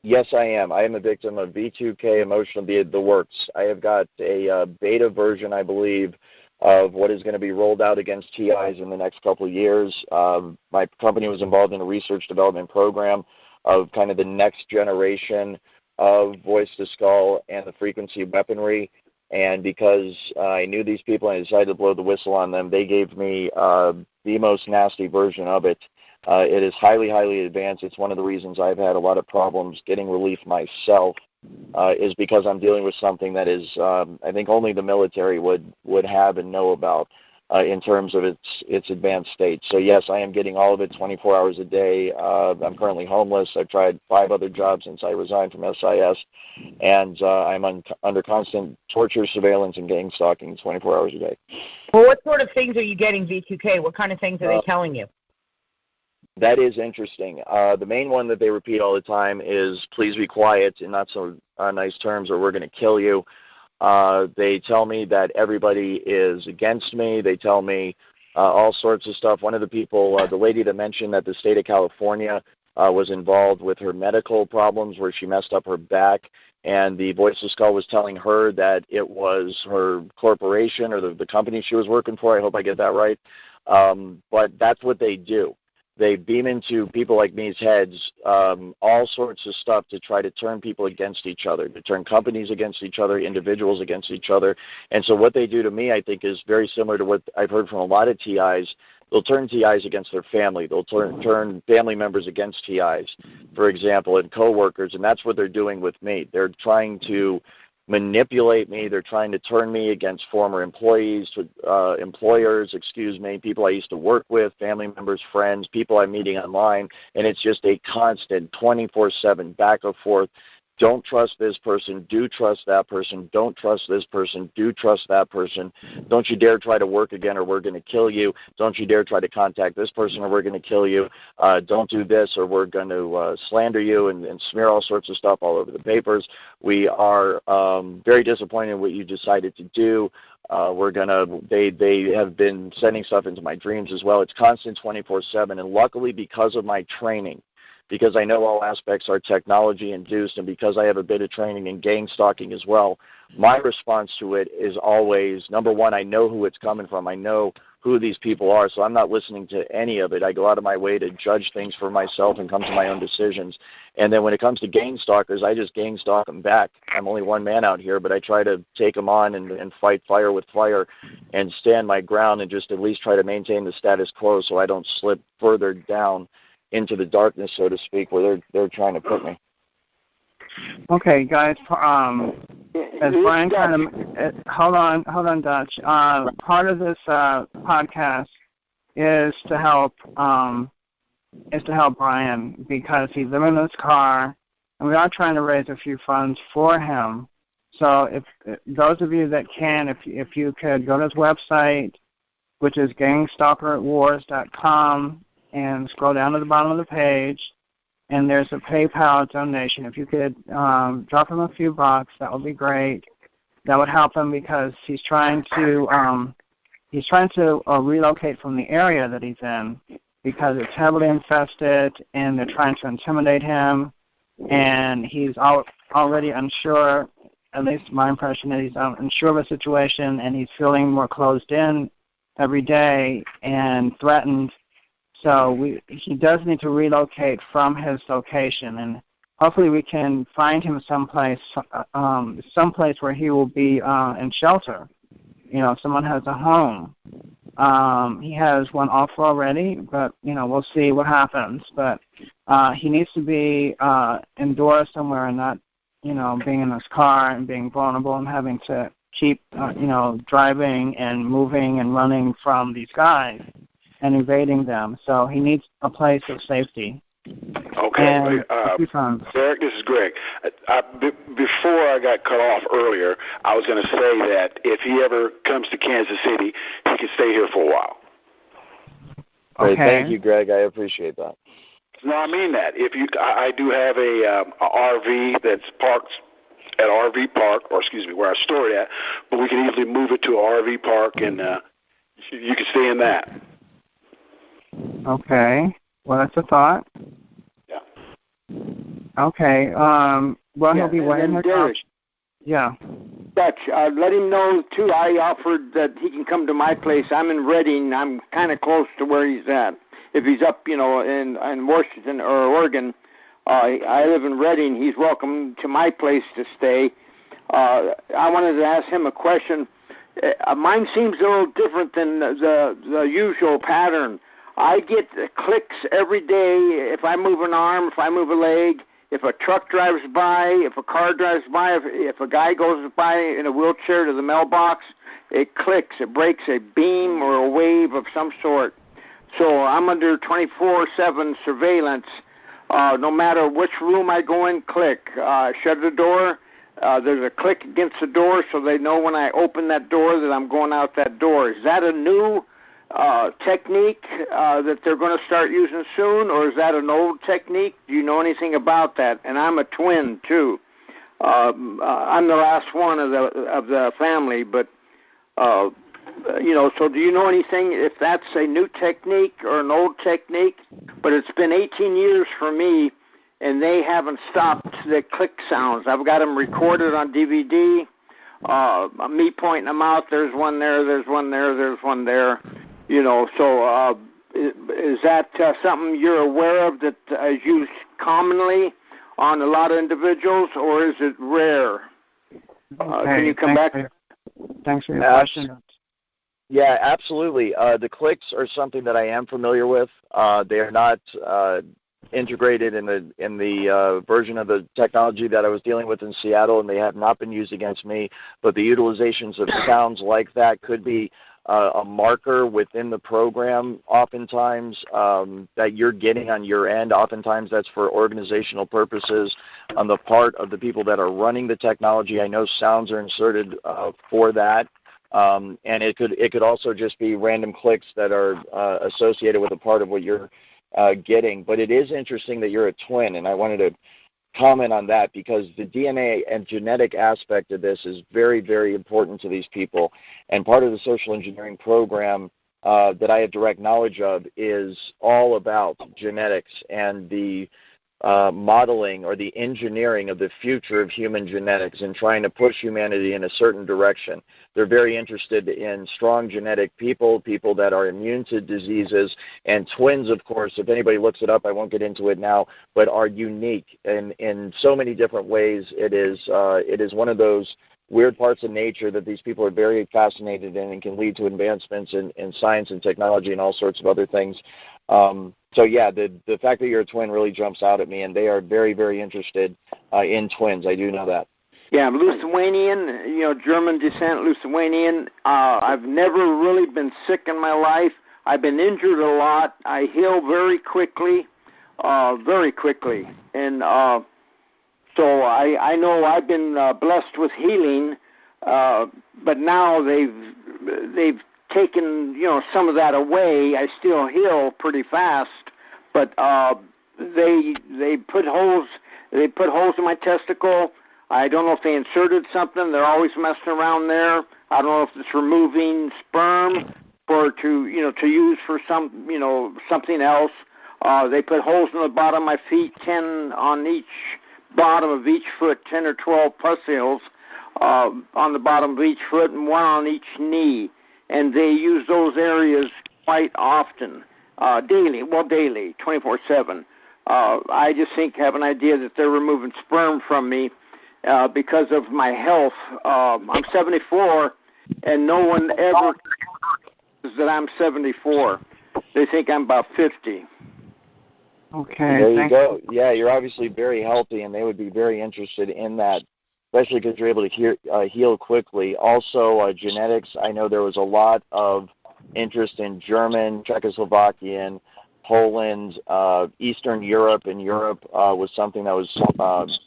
Yes, I am. I am a victim of V2K, emotional, the works. I have got a beta version, I believe, of what is going to be rolled out against TIs in the next couple of years. My company was involved in a research development program of kind of the next generation of voice-to-skull and the frequency weaponry. And because I knew these people and I decided to blow the whistle on them, they gave me the most nasty version of it. It is highly, highly advanced. It's one of the reasons I've had a lot of problems getting relief myself, is because I'm dealing with something that is, I think only the military would have and know about in terms of its advanced state. So yes, I am getting all of it 24 hours a day. I'm currently homeless. I've tried 5 other jobs since I resigned from SIS, and I'm under constant torture, surveillance, and gang stalking 24 hours a day. Well, what sort of things are you getting V2K? What kind of things are they telling you? That is interesting. The main one that they repeat all the time is, please be quiet, in not so nice terms, or we're going to kill you. They tell me that everybody is against me. They tell me all sorts of stuff. One of the people, the lady that mentioned that the state of California was involved with her medical problems where she messed up her back, and the Voice of Skull was telling her that it was her corporation or the company she was working for. I hope I get that right. But that's what they do. They beam into people like me's heads all sorts of stuff to try to turn people against each other, to turn companies against each other, individuals against each other. And so what they do to me, I think, is very similar to what I've heard from a lot of TIs. They'll turn TIs against their family. They'll turn family members against TIs, for example, and coworkers, and that's what they're doing with me. They're trying to manipulate me. They're trying to turn me against former employees, employers, people I used to work with, family members, friends, people I'm meeting online, and it's just a constant 24/7 back and forth. Don't trust this person. Do trust that person. Don't trust this person. Do trust that person. Don't you dare try to work again or we're going to kill you. Don't you dare try to contact this person or we're going to kill you. Don't do this or we're going to slander you and smear all sorts of stuff all over the papers. We are very disappointed in what you decided to do. They have been sending stuff into my dreams as well. It's constant 24/7, and luckily because of my training, because I know all aspects are technology-induced, and because I have a bit of training in gang stalking as well, my response to it is always, number one, I know who it's coming from. I know who these people are, so I'm not listening to any of it. I go out of my way to judge things for myself and come to my own decisions. And then when it comes to gang stalkers, I just gang stalk them back. I'm only one man out here, but I try to take them on and fight fire with fire and stand my ground and just at least try to maintain the status quo so I don't slip further down into the darkness, so to speak, where they're trying to put me. Okay, guys. As Bryan kind of hold on, Dutch. Part of this podcast is to help Bryan because he's living in his car, and we are trying to raise a few funds for him. So, if those of you that can, if you could go to his website, which is gangstalkeratwars.com. and scroll down to the bottom of the page, and there's a PayPal donation. If you could drop him a few bucks, that would be great. That would help him because he's trying to relocate from the area that he's in because it's heavily infested, and they're trying to intimidate him, and he's already unsure. At least my impression is he's unsure of the situation, and he's feeling more closed in every day and threatened. So he does need to relocate from his location, and hopefully we can find him someplace where he will be in shelter. You know, if someone has a home. He has one offer already, but, you know, we'll see what happens. But he needs to be indoors somewhere and not, you know, being in his car and being vulnerable and having to keep, you know, driving and moving and running from these guys and evading them. So he needs a place of safety. Okay. Derek, this is Greg. Before I got cut off earlier, I was going to say that if he ever comes to Kansas City, he can stay here for a while. Great. Thank you, Greg. I appreciate that. No, I mean that. I do have a RV that's parked at RV Park, or excuse me, where I store it at, but we can easily move it to an RV park, and you can stay in that. Okay. Well, that's a thought. Yeah. Okay. Well, he'll be waiting here. Derek. Yeah. Dutch, let him know, too, I offered that he can come to my place. I'm in Reading. I'm kind of close to where he's at. If he's up, you know, in Washington or Oregon, I live in Reading. He's welcome to my place to stay. I wanted to ask him a question. Mine seems a little different than the usual pattern. I get clicks every day if I move an arm, if I move a leg, if a truck drives by, if a car drives by, if a guy goes by in a wheelchair to the mailbox, it clicks. It breaks a beam or a wave of some sort. So I'm under 24/7 surveillance. No matter which room I go in, click. Shut the door. There's a click against the door so they know when I open that door that I'm going out that door. Is that a new technique that they're going to start using soon, or is that an old technique? Do you know anything about that? And I'm a twin too. I'm the last one of the family, but you know. So do you know anything if that's a new technique or an old technique? But it's been 18 years for me, and they haven't stopped the click sounds. I've got them recorded on DVD. Me pointing them out. There's one there. There's one there. There's one there. You know, so is that something you're aware of that is used commonly on a lot of individuals, or is it rare? Can you come back? Thanks for your question. Yeah, absolutely. The clicks are something that I am familiar with. They are not integrated in the version of the technology that I was dealing with in Seattle, and they have not been used against me. But the utilizations of sounds like that could be a marker within the program oftentimes that you're getting on your end. Oftentimes that's for organizational purposes on the part of the people that are running the technology. I know sounds are inserted for that. And it could also just be random clicks that are associated with a part of what you're getting. But it is interesting that you're a twin, and I wanted to comment on that because the DNA and genetic aspect of this is very, very important to these people. And part of the social engineering program that I have direct knowledge of is all about genetics and the modeling or the engineering of the future of human genetics and trying to push humanity in a certain direction. They're very interested in strong genetic people that are immune to diseases, and twins, of course, if anybody looks it up, I won't get into it now, but are unique in so many different ways. It is one of those weird parts of nature that these people are very fascinated in and can lead to advancements in science and technology and all sorts of other things. So yeah, the fact that you're a twin really jumps out at me, and they are very, very interested in twins. I do know that. Yeah, I'm Lithuanian, German descent, Lithuanian. I've never really been sick in my life. I've been injured a lot. I heal very quickly. And so I know I've been blessed with healing, but now they've taken some of that away. I still heal pretty fast, but they put holes in my testicle. I don't know if they inserted something. They're always messing around there. I don't know if it's removing sperm to use for something else. They put holes in the bottom of my feet, 10 on each bottom of each foot, 10 or 12 pustules on the bottom of each foot and one on each knee. And they use those areas quite often. daily, 24/7. I just have an idea that they're removing sperm from me because of my health. I'm 74, and no one ever says that I'm 74. They think I'm about 50. Okay. There you go. Yeah, you're obviously very healthy, and they would be very interested in that, especially because you're able to heal quickly. Also, genetics. I know there was a lot of interest in German, Czechoslovakian, Poland, Eastern Europe, and Europe was something that was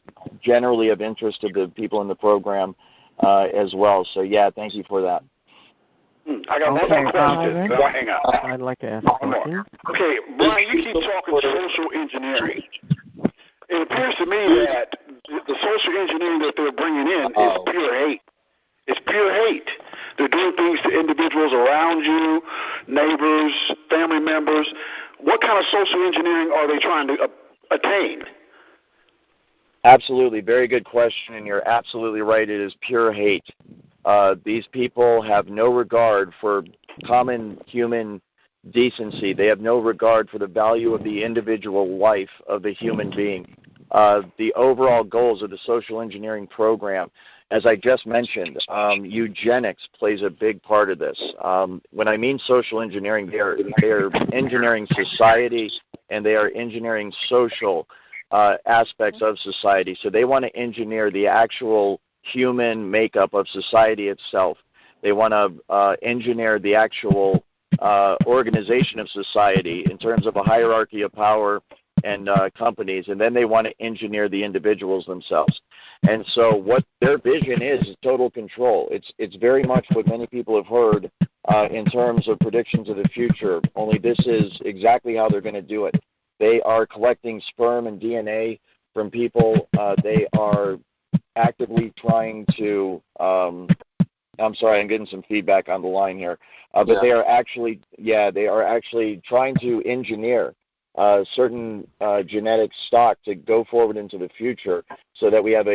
generally of interest to the people in the program as well. So, yeah, thank you for that. I got one more question. Hang on. I'd like to ask a question. Okay, Bryan, you keep talking social engineering. It appears to me that the social engineering that they're bringing in is pure hate. It's pure hate. They're doing things to individuals around you, neighbors, family members. What kind of social engineering are they trying to attain? Absolutely. Very good question, and you're absolutely right. It is pure hate. These people have no regard for common human decency. They have no regard for the value of the individual life of the human being. The overall goals of the social engineering program, as I just mentioned, eugenics plays a big part of this. When I mean social engineering, they are engineering society, and they are engineering social aspects of society. So they want to engineer the actual human makeup of society itself. They want to engineer the actual organization of society in terms of a hierarchy of power and companies, and then they want to engineer the individuals themselves. And so what their vision is total control. It's very much what many people have heard in terms of predictions of the future, only this is exactly how they're going to do it. They are collecting sperm and DNA from people. They are actively trying to I'm sorry, I'm getting some feedback on the line here. But they are actually trying to engineer certain genetic stock to go forward into the future so that we have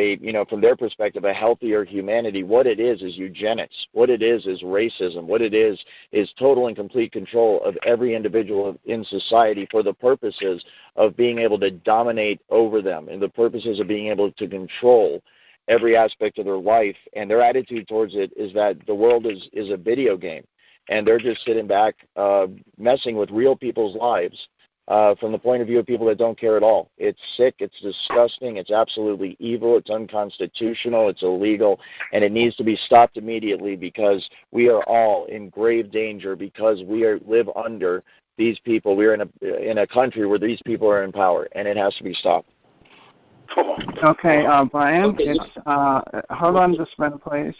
from their perspective, a healthier humanity. What it is eugenics. What it is racism. What it is total and complete control of every individual in society for the purposes of being able to dominate over them and the purposes of being able to control every aspect of their life. And their attitude towards it is that the world is a video game, and they're just sitting back messing with real people's lives from the point of view of people that don't care at all. It's sick, it's disgusting, it's absolutely evil, it's unconstitutional, it's illegal, and it needs to be stopped immediately because we are all in grave danger because we live under these people. We're in a country where these people are in power, and it has to be stopped. Okay, Bryan, it's hold on just a minute, please.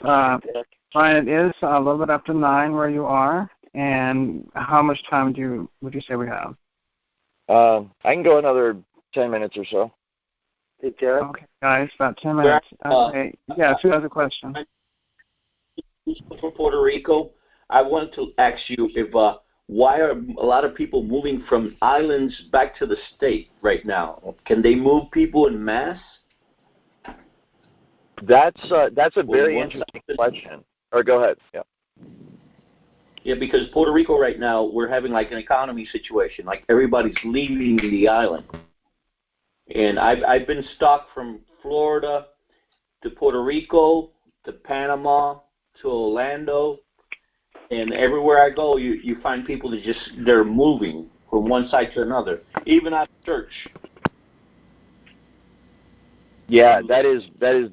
Bryan, it is a little bit after 9 where you are, and how much time would you say we have? I can go another 10 minutes or so. Hey, Derek? Okay, guys, about 10 minutes. Okay, yes, who has a question? From Puerto Rico, I wanted to ask you if why are a lot of people moving from islands back to the state right now? Can they move people en masse? That's a very interesting question. Or go ahead. Yeah. Yeah, because Puerto Rico right now, we're having like an economy situation. Like everybody's leaving the island. And I've been stuck from Florida to Puerto Rico to Panama to Orlando. And everywhere I go, you find people that they're moving from one side to another, even at church. Yeah, that is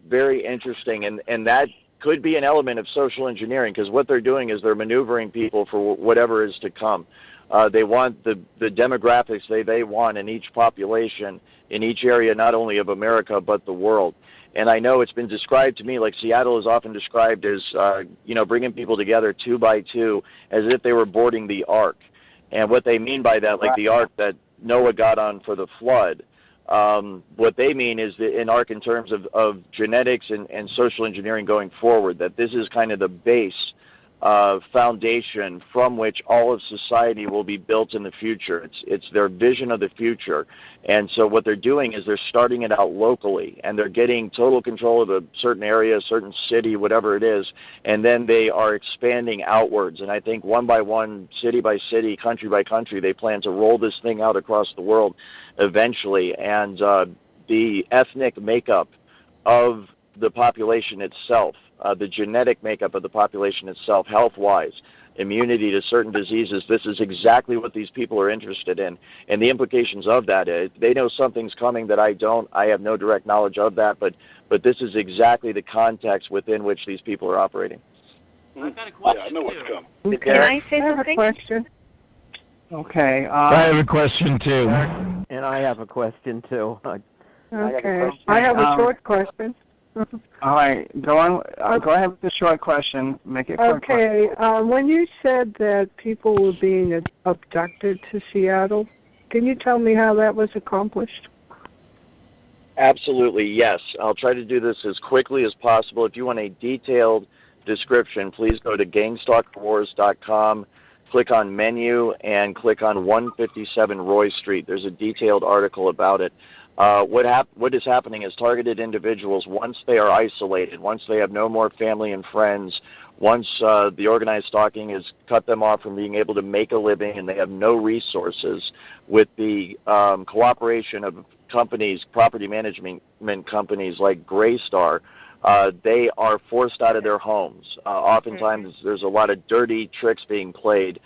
very interesting, and that could be an element of social engineering because what they're doing is they're maneuvering people for whatever is to come. They want the demographics they want in each population, in each area, not only of America but the world. And I know it's been described to me, like Seattle is often described as, bringing people together 2 by 2 as if they were boarding the ark. And what they mean by that, like the ark that Noah got on for the flood, what they mean is an ark in terms of genetics and social engineering going forward, that this is kind of the base foundation from which all of society will be built in the future. It's their vision of the future. And so what they're doing is they're starting it out locally, and they're getting total control of a certain area, a certain city, whatever it is, and then they are expanding outwards. And I think one by one, city by city, country by country, they plan to roll this thing out across the world eventually. And the ethnic makeup of the population itself, the genetic makeup of the population itself, health-wise, immunity to certain diseases, this is exactly what these people are interested in. And the implications of that, they know something's coming that I don't. I have no direct knowledge of that, but this is exactly the context within which these people are operating. I've got a question. Yeah, I know what's coming. Okay. Can I say something? I have a question. Okay. I have a question, too. And I have a question, too. Okay. I have a short question. All right, go ahead with the short question. Make it quick. Okay, when you said that people were being abducted to Seattle, can you tell me how that was accomplished? Absolutely, yes. I'll try to do this as quickly as possible. If you want a detailed description, please go to gangstalkerwars.com, click on menu, and click on 157 Roy Street. There's a detailed article about it. What is happening is targeted individuals, once they are isolated, once they have no more family and friends, once the organized stalking has cut them off from being able to make a living and they have no resources, with the cooperation of companies, property management companies like Graystar, they are forced out of their homes. Oftentimes there's a lot of dirty tricks being played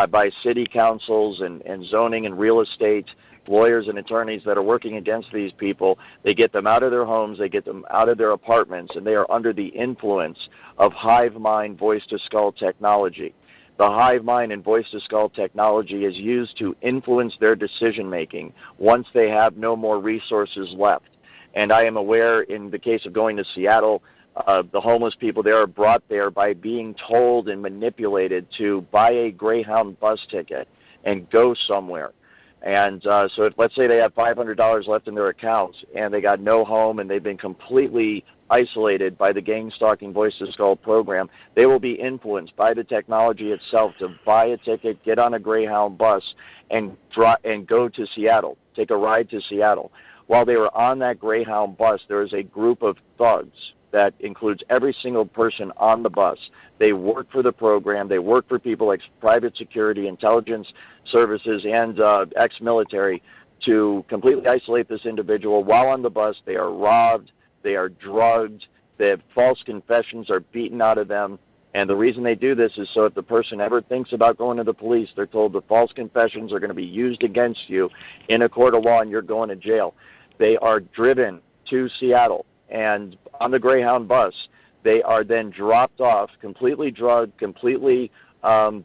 by city councils and zoning and real estate lawyers and attorneys that are working against these people. They get them out of their homes, they get them out of their apartments, and they are under the influence of hive mind voice-to-skull technology. The hive mind and voice-to-skull technology is used to influence their decision-making once they have no more resources left. And I am aware, in the case of going to Seattle, the homeless people there are brought there by being told and manipulated to buy a Greyhound bus ticket and go somewhere. And so if, let's say they have $500 left in their accounts and they got no home and they've been completely isolated by the gang stalking voice-to-skull program, they will be influenced by the technology itself to buy a ticket, get on a Greyhound bus, and go to Seattle, take a ride to Seattle. While they were on that Greyhound bus, there is a group of thugs that includes every single person on the bus. They work for the program. They work for people like private security, intelligence services, and ex-military to completely isolate this individual. While on the bus, they are robbed, they are drugged, the false confessions are beaten out of them. And the reason they do this is so if the person ever thinks about going to the police, they're told the false confessions are going to be used against you in a court of law and you're going to jail. They are driven to Seattle, and on the Greyhound bus, they are then dropped off, completely drugged, completely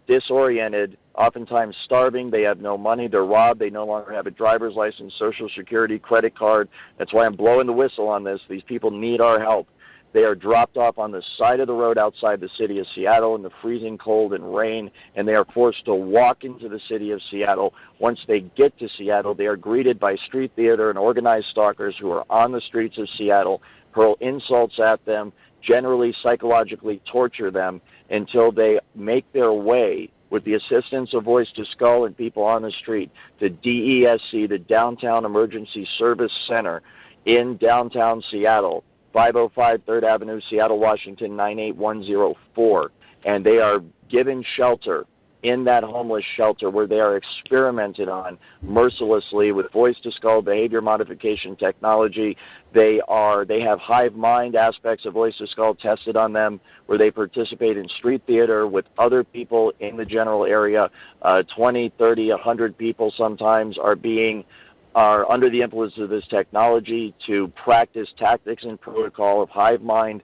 disoriented, oftentimes starving. They have no money. They're robbed. They no longer have a driver's license, Social Security, credit card. That's why I'm blowing the whistle on this. These people need our help. They are dropped off on the side of the road outside the city of Seattle in the freezing cold and rain, and they are forced to walk into the city of Seattle. Once they get to Seattle, they are greeted by street theater and organized stalkers who are on the streets of Seattle, hurl insults at them, generally psychologically torture them until they make their way, with the assistance of voice-to-skull and people on the street, to DESC, the Downtown Emergency Service Center in downtown Seattle, 505 3rd Avenue, Seattle, Washington, 98104. And they are given shelter in that homeless shelter where they are experimented on mercilessly with voice-to-skull behavior modification technology. They have hive mind aspects of voice-to-skull tested on them, where they participate in street theater with other people in the general area. 20, 30, 100 people sometimes are under the influence of this technology to practice tactics and protocol of hive mind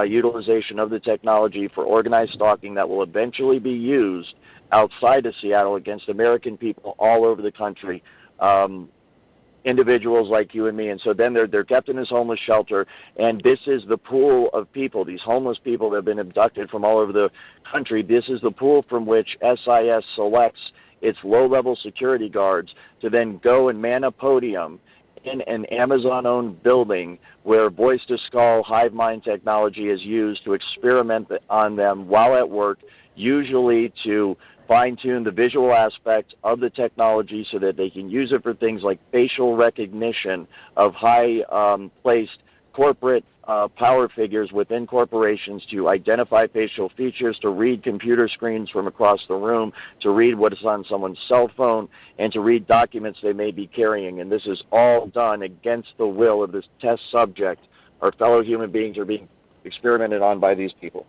utilization of the technology for organized stalking that will eventually be used outside of Seattle against American people all over the country, individuals like you and me. And so then they're kept in this homeless shelter, and this is the pool of people, these homeless people that have been abducted from all over the country. This is the pool from which SIS selects its low-level security guards to then go and man a podium in an Amazon-owned building where voice-to-skull hive mind technology is used to experiment on them while at work, usually to fine-tune the visual aspect of the technology so that they can use it for things like facial recognition of high-placed corporate power figures within corporations to identify facial features, to read computer screens from across the room, to read what is on someone's cell phone, and to read documents they may be carrying. And this is all done against the will of this test subject. Our fellow human beings are being experimented on by these people.